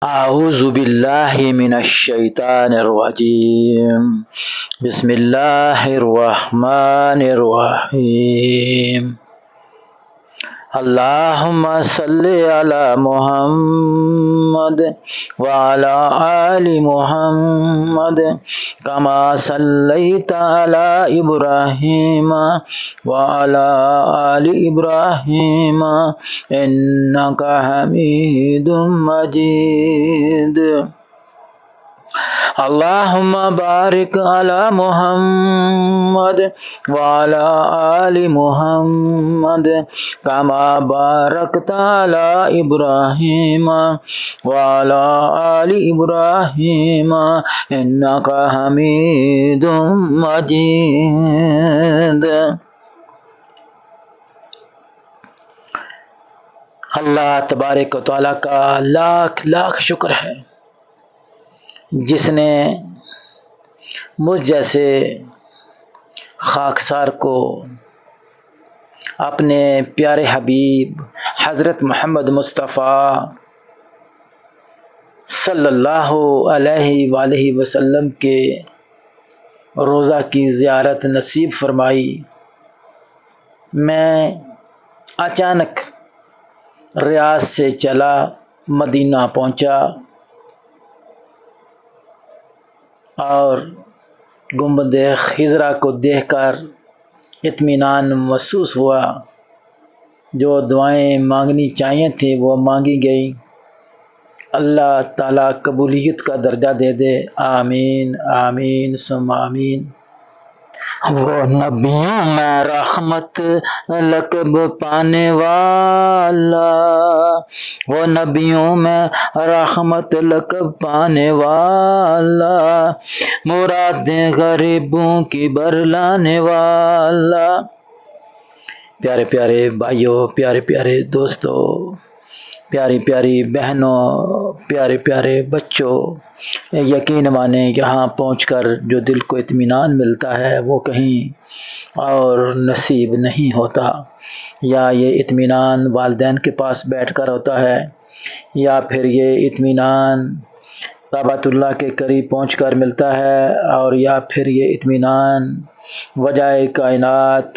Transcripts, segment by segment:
اعوذ باللہ من الشیطان الرجیم بسم اللہ الرحمن الرحیم اللہم صلی علی محمد وعلی آل محمد کما صلیت علی ابراہیم وعلی آل ابراہیم انک حمید مجید اللہم بارک علی محمد وعلی آل محمد کما بارکت علی ابراہیم وعلی آل ابراہیم انک حمید مجید۔ اللہ تبارک و تعالیٰ کا لاکھ لاکھ شکر ہے جس نے مجھ جیسے خاکسار کو اپنے پیارے حبیب حضرت محمد مصطفیٰ صلی اللہ علیہ وآلہ وسلم کے روضہ کی زیارت نصیب فرمائی۔ میں اچانک ریاض سے چلا مدینہ پہنچا اور گنبد خضرا کو دیکھ کر اطمینان محسوس ہوا۔ جو دعائیں مانگنی چاہیے تھیں وہ مانگی گئی۔ اللہ تعالیٰ قبولیت کا درجہ دے دے، آمین آمین ثم آمین۔ وہ نبیوں میں رحمت لقب پانے والا، وہ نبیوں میں رحمت لقب پانے والا، مرادیں غریبوں کی برلانے والا۔ پیارے پیارے بھائیوں، پیارے پیارے دوستوں، پیاری پیاری بہنوں، پیارے پیارے بچوں، یقین مانیں یہاں پہنچ کر جو دل کو اطمینان ملتا ہے وہ کہیں اور نصیب نہیں ہوتا۔ یا یہ اطمینان والدین کے پاس بیٹھ کر ہوتا ہے، یا پھر یہ اطمینان کعبۃ اللہ کے قریب پہنچ کر ملتا ہے، اور یا پھر یہ اطمینان وجہ کائنات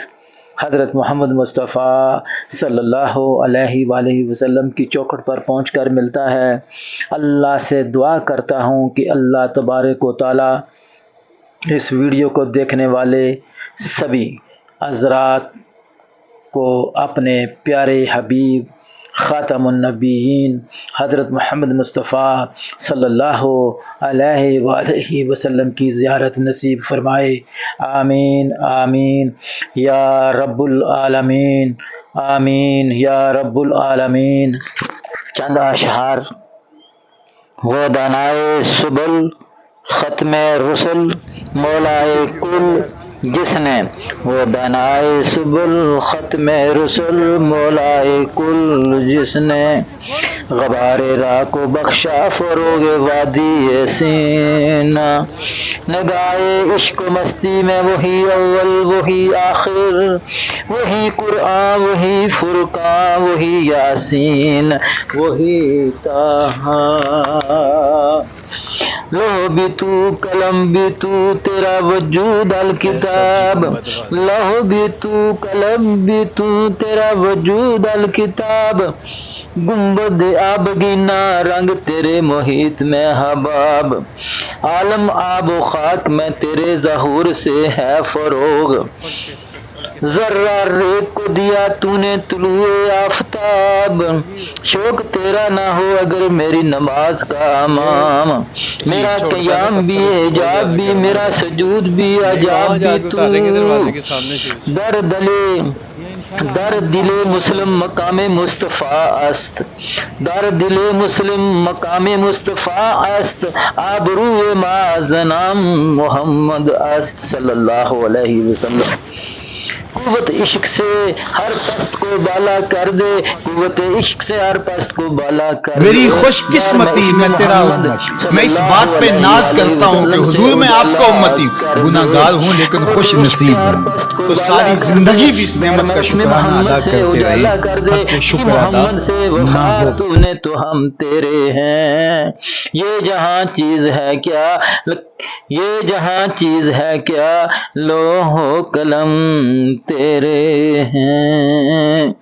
حضرت محمد مصطفیٰ صلی اللہ علیہ وآلہ وسلم کی چوکھٹ پر پہنچ کر ملتا ہے۔ اللہ سے دعا کرتا ہوں کہ اللہ تبارک و تعالیٰ اس ویڈیو کو دیکھنے والے سبھی حضرات کو اپنے پیارے حبیب خاتم النبیین حضرت محمد مصطفیٰ صلی اللہ علیہ وآلہ وسلم کی زیارت نصیب فرمائے، آمین آمین یا رب العالمین، آمین یا رب العالمین۔ چند اشعار۔ وہ دانائے سبل ختم رسل مولائے کل جس نے، وہ دانائے سبل ختم رسل مولائے کل جس نے، غبار راہ کو بخشا فروغ وادی سینا، نگاہ عشق و مستی میں وہی اول وہی آخر، وہی قرآن وہی فرقان وہی یاسین وہی طٰہٰ۔ لوح بھی تو قلم بھی تو تیرا وجود الکتاب، لوح بھی تو قلم بھی تو تیرا وجود الکتاب، گنبد آبگینہ رنگ تیرے محیط میں حباب، عالم آب و خاک میں تیرے ظہور سے ہے فروغ، ذرہ ریت کو دیا تو نے طلوع آفتاب، شوق تیرا نہ ہو اگر میری نماز کا امام، میرا قیام بھی حجاب بھی میرا سجود بھی عجاب بھی تو، در دل مسلم مقام مصطفیٰ است، در دل مسلم مقام مصطفیٰ است، آبرو معظم محمد است صلی اللہ علیہ وسلم۔ قوت عشق سے ہر پست کو بالا کر دے، قوت عشق سے ہر پست کو بالا کر دے۔ میری خوش قسمتی میں تیرا امتی، میں اس بات پہ ناز کرتا ہوں کہ حضور میں آپ کا امتی ہوں، گناہ گار ہوں لیکن خوش نصیب ہوں، تو ساری زندگی بھی اس نعمت کا شکرانہ ادا کرتے رہے، حق شکر ادا نہ ہو۔ تو نے تو ہم تیرے ہیں، یہ جہاں چیز ہے کیا، یہ جہاں چیز ہے کیا، لوح و قلم تیرے ہیں۔